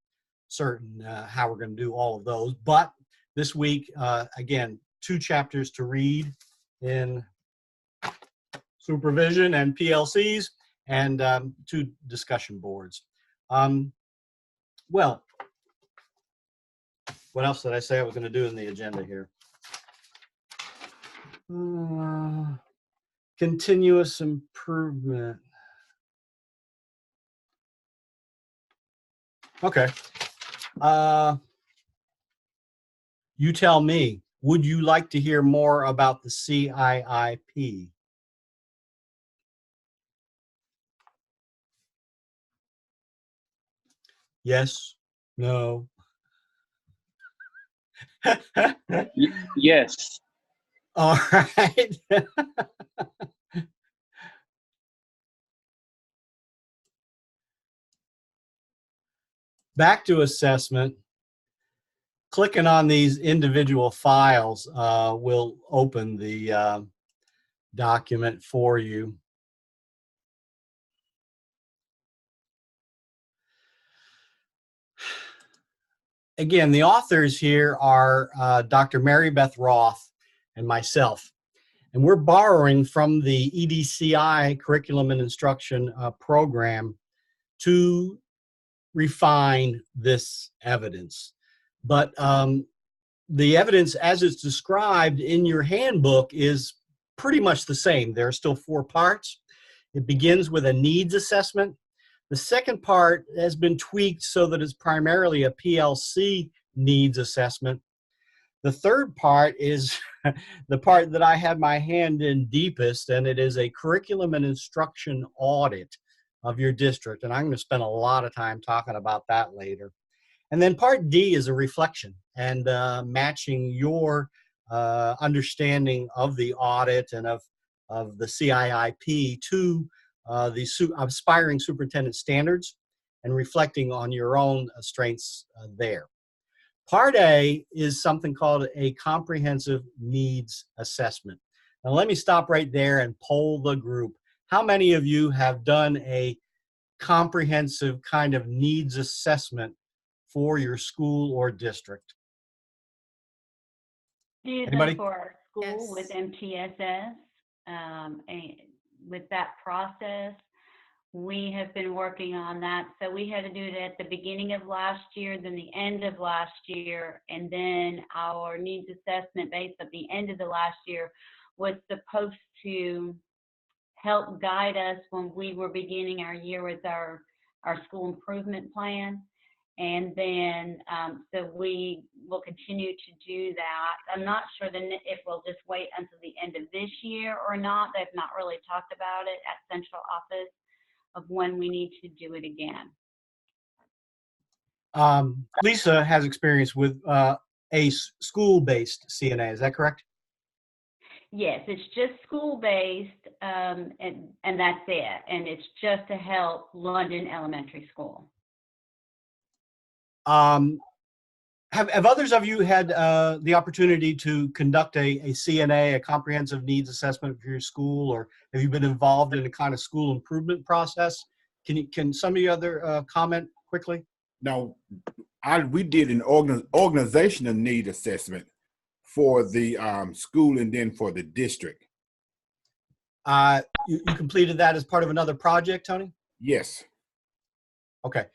certain how we're going to do all of those. But this week, again, 2 chapters to read in supervision and PLCs, and 2 discussion boards. Well, what else did I say I was going to do in the agenda here? Continuous improvement. Okay. You tell me, would you like to hear more about the CIIP? Yes, no. Yes. All right. Back to assessment. Clicking on these individual files will open the document for you. Again, the authors here are Dr. Mary Beth Roth and myself. And we're borrowing from the EDCI curriculum and instruction program to refine this evidence. But the evidence as it's described in your handbook is pretty much the same. There are still 4 parts. It begins with a needs assessment. The second part has been tweaked so that it's primarily a PLC needs assessment. The third part is the part that I have my hand in deepest, and it is a curriculum and instruction audit of your district. And I'm going to spend a lot of time talking about that later. And then part D is a reflection and matching your understanding of the audit and of the CIIP to the aspiring superintendent standards and reflecting on your own strengths there. Part A is something called a comprehensive needs assessment. Now let me stop right there and poll the group. How many of you have done a comprehensive kind of needs assessment for your school or district? Do Anybody? them for our school Yes. with MTSS. And with that process, we have been working on that. So we had to do it at the beginning of last year, then the end of last year, and then our needs assessment based at the end of the last year was supposed to help guide us when we were beginning our year with our school improvement plan. And then, so we will continue to do that. I'm not sure then if we'll just wait until the end of this year or not. They've not really talked about it at central office of when we need to do it again. Lisa has experience with a school-based CNA, is that correct? Yes, it's just school-based, and that's it. And it's just to help London Elementary School. Have others of you had the opportunity to conduct a CNA, a comprehensive needs assessment for your school, or have you been involved in a kind of school improvement process? Can some of you other comment quickly? Now, we did an organizational need assessment for the school and then for the district. You completed that as part of another project, Tony? Yes. Okay.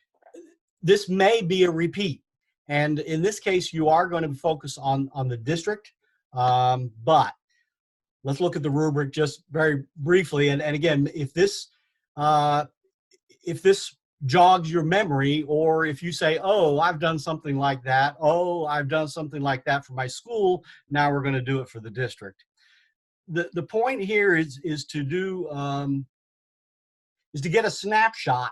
This may be a repeat. And in this case, you are going to focus on the district. But let's look at the rubric just very briefly. And again, if this jogs your memory, or if you say, oh, I've done something like that. Oh, I've done something like that for my school. Now we're going to do it for the district. The point here is to do is to get a snapshot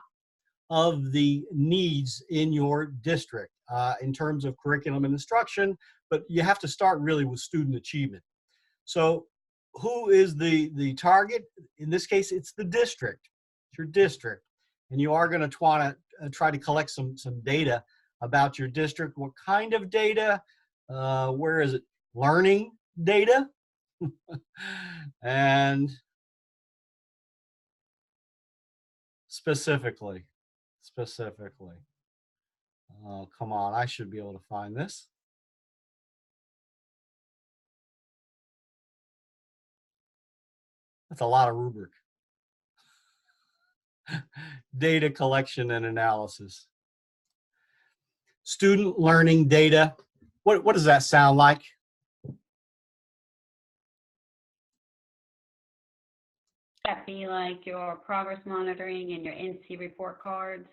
of the needs in your district in terms of curriculum and instruction, but you have to start really with student achievement. So who is the target? In this case, it's the district. It's your district. And you are going to want to try to collect some data about your district. What kind of data? Where is it? Learning data? And specifically. Oh, come on, I should be able to find this. That's a lot of rubric. Data collection and analysis. Student learning data. What does that sound like? That be like your progress monitoring and your NC report cards?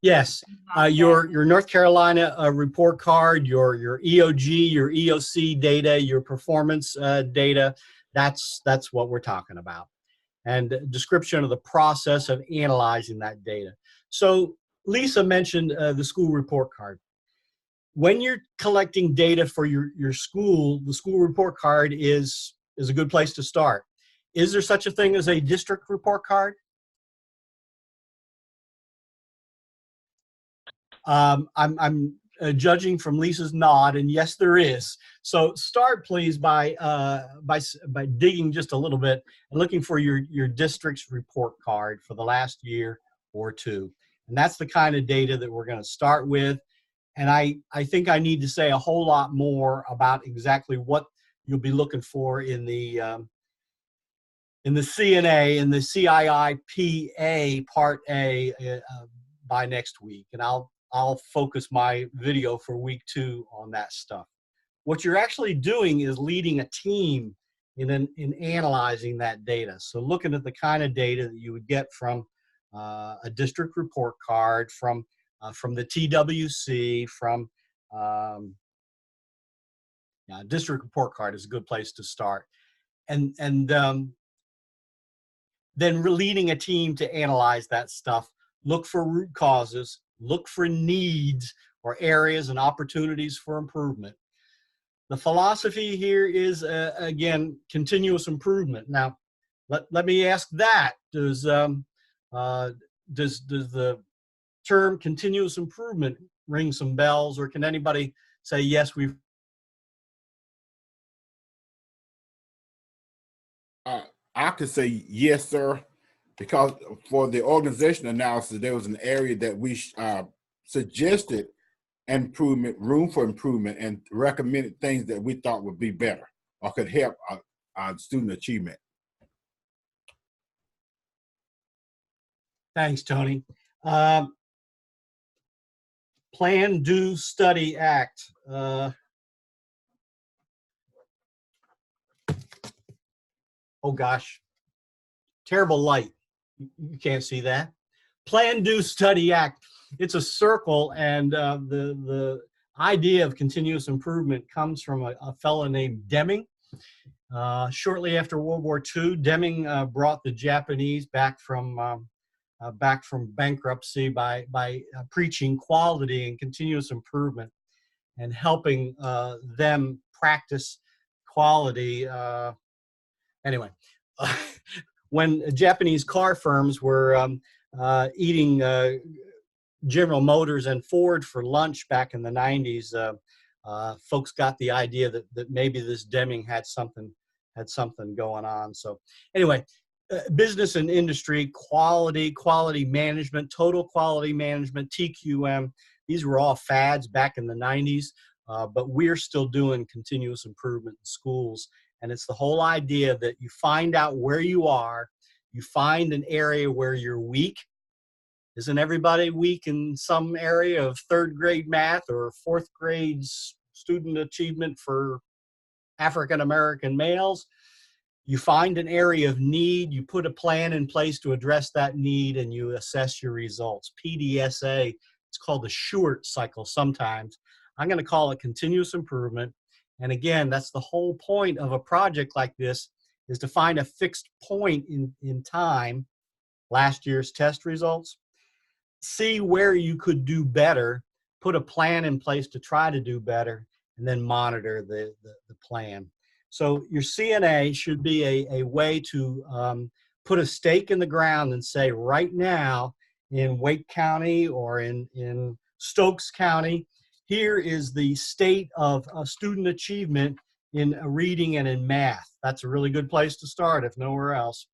Yes, your North Carolina report card, your EOG, your EOC data, your performance data. That's what we're talking about. And description of the process of analyzing that data. So Lisa mentioned the school report card. When you're collecting data for your school, the school report card is a good place to start. Is there such a thing as a district report card? I'm judging from Lisa's nod, and yes, there is. So start, please, by digging just a little bit and looking for your district's report card for the last year or two. And that's the kind of data that we're going to start with. And I think I need to say a whole lot more about exactly what you'll be looking for in the CNA, in the CIIPA Part A by next week. And I'll focus my video for week 2 on that stuff. What you're actually doing is leading a team in analyzing that data. So looking at the kind of data that you would get from a district report card, from the TWC, from district report card is a good place to start. And then leading a team to analyze that stuff, look for root causes, look for needs or areas and opportunities for improvement. The philosophy here is, again, continuous improvement. Now, let me ask that. Does the term continuous improvement ring some bells, or can anybody say, yes, we've... I could say yes, sir, because for the organizational analysis, there was an area that we suggested improvement, room for improvement, and recommended things that we thought would be better or could help our student achievement. Thanks, Tony. Plan, do, study, act. Oh gosh, terrible light. You can't see that. Plan, do, study, act. It's a circle, and the idea of continuous improvement comes from a fellow named Deming. Shortly after World War II, Deming brought the Japanese back from bankruptcy by preaching quality and continuous improvement and helping them practice quality. Anyway, when Japanese car firms were eating General Motors and Ford for lunch back in the 90s, folks got the idea that maybe this Deming had something going on. So anyway, business and industry, quality management, total quality management, TQM. These were all fads back in the 90s, but we're still doing continuous improvement in schools. And it's the whole idea that you find out where you are, you find an area where you're weak. Isn't everybody weak in some area of third grade math or fourth grade student achievement for African American males? You find an area of need, you put a plan in place to address that need, and you assess your results. PDSA, it's called the Short cycle sometimes. I'm going to call it continuous improvement. And again, that's the whole point of a project like this, is to find a fixed point in time, last year's test results, see where you could do better, put a plan in place to try to do better, and then monitor the plan. So your CNA should be a way to put a stake in the ground and say, right now in Wake County or in Stokes County, here is the state of student achievement in reading and in math. That's a really good place to start, if nowhere else.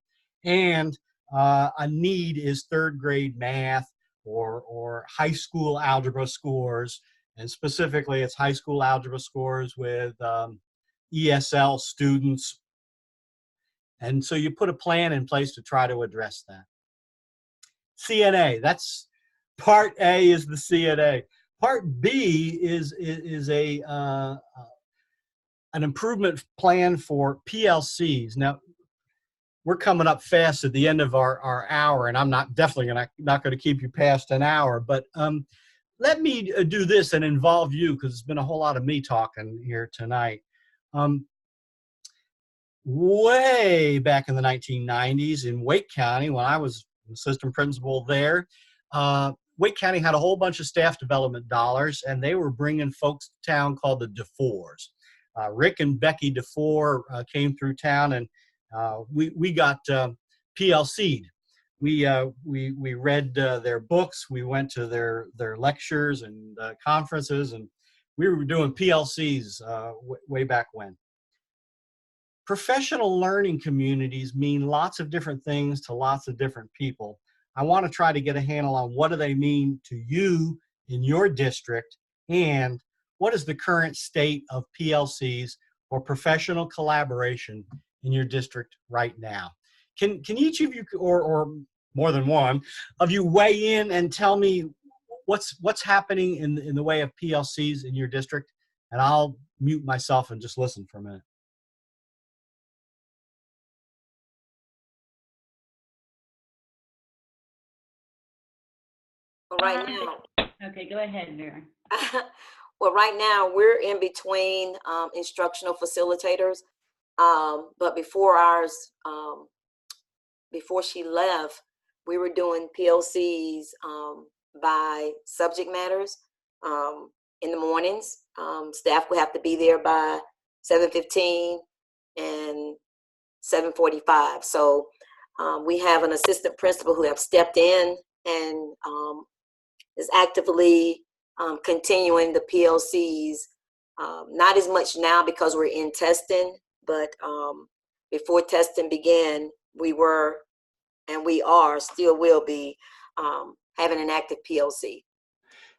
And a need is third grade math or high school algebra scores. And specifically, it's high school algebra scores with ESL students. And so you put a plan in place to try to address that. CNA, that's part A is the CNA. Part B is an improvement plan for PLCs. Now, we're coming up fast at the end of our hour, and I'm not going to keep you past an hour, but let me do this and involve you, because it's been a whole lot of me talking here tonight. Way back in the 1990s in Wake County, when I was assistant principal there, Wake County had a whole bunch of staff development dollars, and they were bringing folks to town called the DeFores. Rick and Becky DeFore came through town, and we got PLC'd. We read their books. We went to their lectures and conferences, and we were doing PLCs way back when. Professional learning communities mean lots of different things to lots of different people. I want to try to get a handle on what do they mean to you in your district, and what is the current state of PLCs or professional collaboration in your district right now. Can each of you, or more than one of you, weigh in and tell me what's happening in the way of PLCs in your district? And I'll mute myself and just listen for a minute. Well, right now. Okay, go ahead, Vera. Well, right now we're in between instructional facilitators, but before she left, we were doing PLCs by subject matters in the mornings. Staff would have to be there by 7:15 and 7:45. So we have an assistant principal who have stepped in and is actively continuing the PLCs. Not as much now because we're in testing, but before testing began, we were, and we are, still will be, having an active PLC.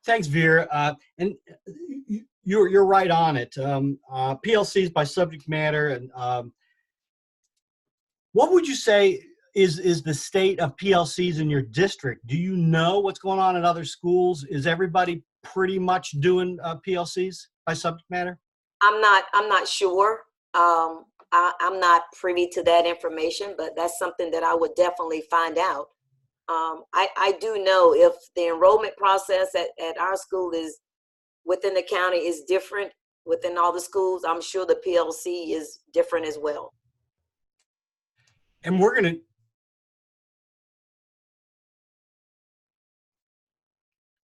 Thanks, Vera. And you're right on it. PLCs by subject matter. And what would you say is the state of PLCs in your district? Do you know what's going on in other schools? Is everybody pretty much doing PLCs by subject matter? I'm not sure. I'm not privy to that information, but that's something that I would definitely find out. I do know if the enrollment process at our school is within the county is different within all the schools, I'm sure the PLC is different as well. And we're going to...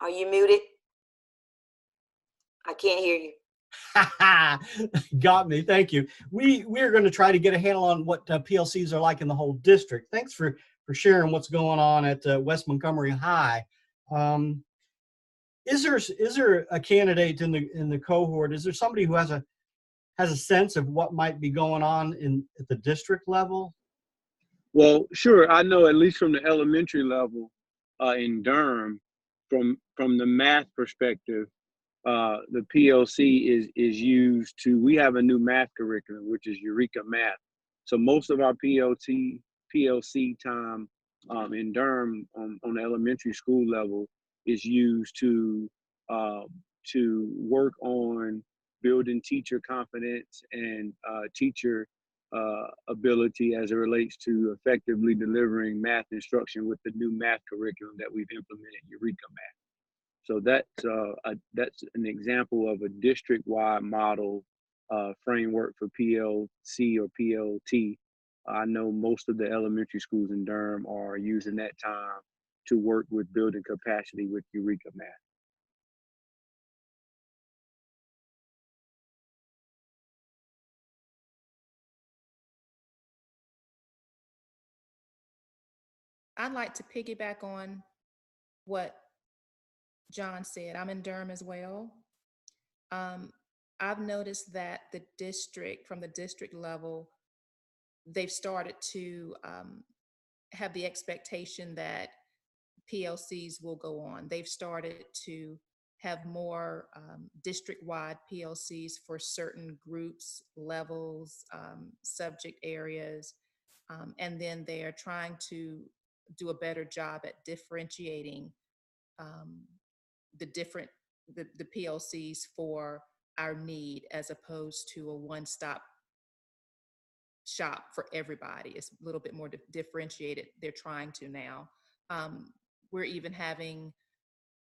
Are you muted? I can't hear you. Got me. Thank you. We're going to try to get a handle on what PLCs are like in the whole district. Thanks for sharing what's going on at West Montgomery High. Is there a candidate in the cohort? Is there somebody who has a sense of what might be going on at the district level? Well, sure. I know at least from the elementary level in Durham, from the math perspective, the PLC is used to. We have a new math curriculum, which is Eureka Math. So most of our PLC time in Durham on the elementary school level is used to work on building teacher confidence and teacher ability as it relates to effectively delivering math instruction with the new math curriculum that we've implemented, Eureka Math. So that's an example of a district-wide model framework for PLC or PLT. I know most of the elementary schools in Durham are using that time to work with building capacity with Eureka Math. I'd like to piggyback on what John said. I'm in Durham as well. I've noticed that from the district level, they've started to have the expectation that PLCs will go on. They've started to have more district-wide PLCs for certain groups, levels, subject areas, and then they are trying to do a better job at differentiating the PLCs for our need, as opposed to a one-stop shop for everybody. It's a little bit more differentiated. They're trying to now. We're even having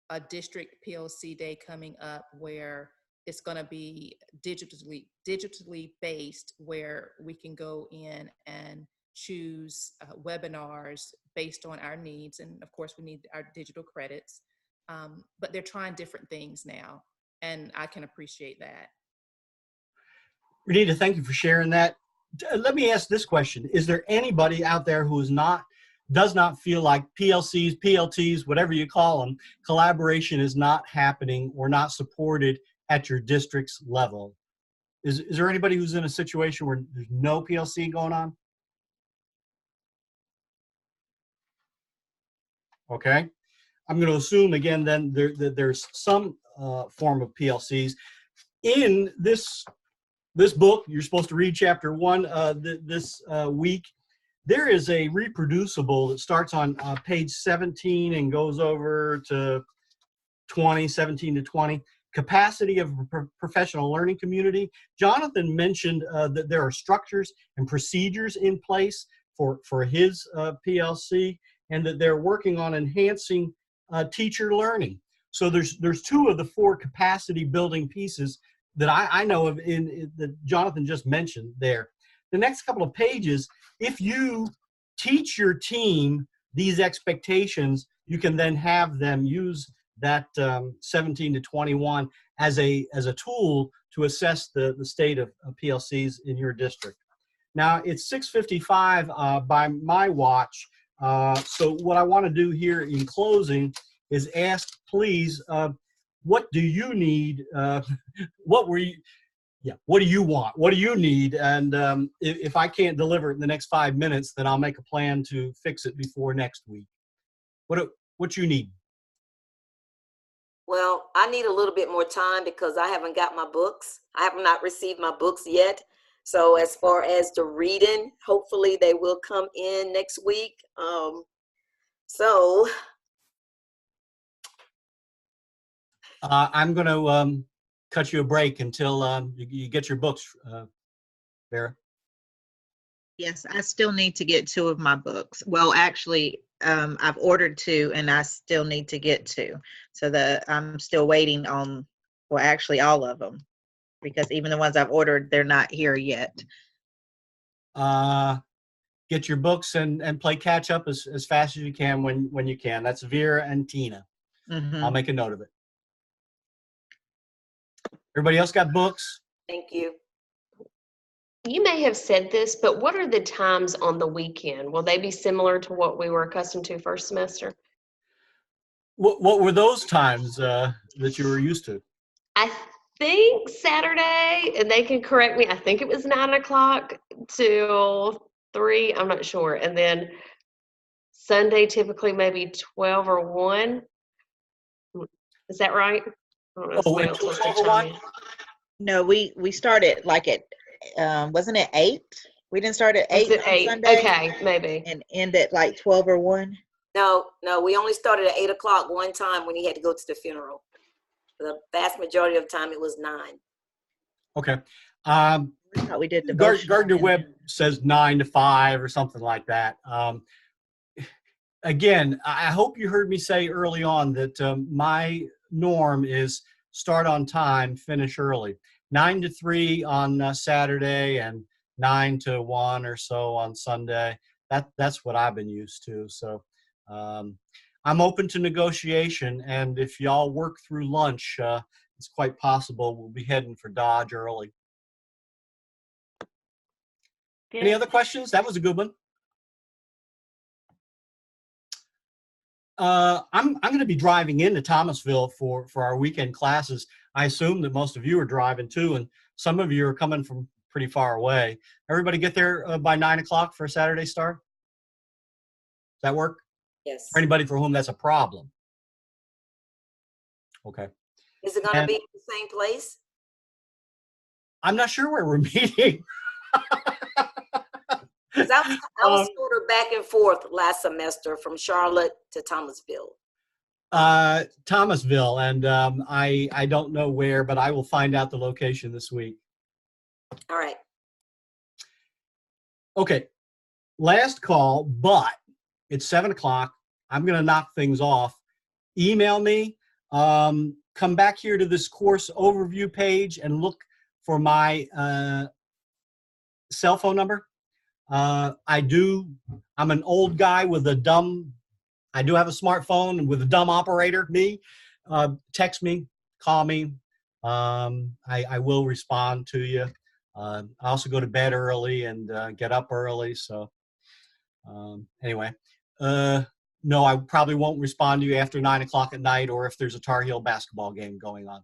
a district PLC day coming up where it's going to be digitally based, where we can go in and choose webinars based on our needs. And of course, we need our digital credits. But they're trying different things now, and I can appreciate that. Renita, thank you for sharing that. Let me ask this question. Is there anybody out there who does not feel like PLCs, PLTs, whatever you call them, collaboration is not happening or not supported at your district's level? Is there anybody who's in a situation where there's no PLC going on? Okay. I'm going to assume again then there's some form of PLCs. In this book, you're supposed to read chapter 1 this week. There is a reproducible that starts on page 17 and goes over to 17 to 20. Capacity of professional learning community. Jonathan mentioned that there are structures and procedures in place for his PLC, and that they're working on enhancing teacher learning. So there's 2 of the 4 capacity building pieces that I know of that Jonathan just mentioned there. The next couple of pages, if you teach your team these expectations, you can then have them use that 17 to 21 as a tool to assess the state of PLCs in your district. Now it's 6:55 by my watch. So what I want to do here in closing is ask, please, what do you need? What do you want? What do you need? And if I can't deliver it in the next 5 minutes, then I'll make a plan to fix it before next week. What you need? Well, I need a little bit more time because I haven't got my books. I have not received my books yet. So as far as the reading, hopefully they will come in next week. I'm going to cut you a break until you get your books, Vera. Yes, I still need to get 2 of my books. Well, actually, I've ordered 2 and I still need to get 2. So I'm still waiting on, well, actually all of them, because even the ones I've ordered, they're not here yet. Get your books and play catch up as fast as you can when you can. That's Vera and Tina. Mm-hmm. I'll make a note of it. Everybody else got books? Thank you. You may have said this, but what are the times on the weekend? Will they be similar to what we were accustomed to first semester? What were those times that you were used to? I think Saturday, and they can correct me, I think it was 9 o'clock till 3, I'm not sure. And then Sunday, typically maybe 12 or 1. Is that right? I don't know if Oh, somebody wait, else wants to 12 or chime what? in. No, we started like at, wasn't it 8? We didn't start at Was 8 it on 8? Sunday Okay, maybe. and end at like 12 or 1. No, we only started at 8 o'clock one time when he had to go to the funeral. The vast majority of the time it was 9. Okay. I thought we did devotional. Gardner and Webb then- says 9 to 5 or something like that. Again, I hope you heard me say early on that my norm is start on time, finish early. 9 to 3 on Saturday and 9 to 1 or so on Sunday. That's what I've been used to. So I'm open to negotiation, and if y'all work through lunch, it's quite possible we'll be heading for Dodge early. Any other questions? That was a good one. I'm going to be driving into Thomasville for our weekend classes. I assume that most of you are driving too, and some of you are coming from pretty far away. Everybody get there by 9 o'clock for a Saturday start? Does that work? Yes. For anybody for whom that's a problem? Okay. Is it going to And- be in the same place? I'm not sure where we're meeting. 'Cause I was sort of back and forth last semester from Charlotte to Thomasville. Thomasville, and I don't know where, but I will find out the location this week. All right. Okay, last call, but it's 7 o'clock. I'm going to knock things off. Email me. Come back here to this course overview page and look for my cell phone number. I'm an old guy with a dumb, I do have a smartphone with a dumb operator, me. Text me, call me. I will respond to you. I also go to bed early and get up early. So anyway, no, I probably won't respond to you after 9 o'clock at night or if there's a Tar Heel basketball game going on.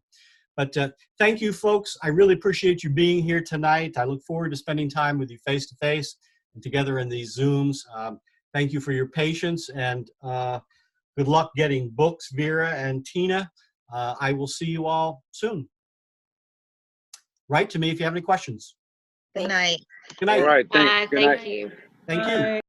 But thank you, folks. I really appreciate you being here tonight. I look forward to spending time with you face to face and together in these Zooms. Thank you for your patience, and good luck getting books, Vera and Tina. I will see you all soon. Write to me if you have any questions. Good night. Good night. All right. Bye, Good night. thank you. Thank you.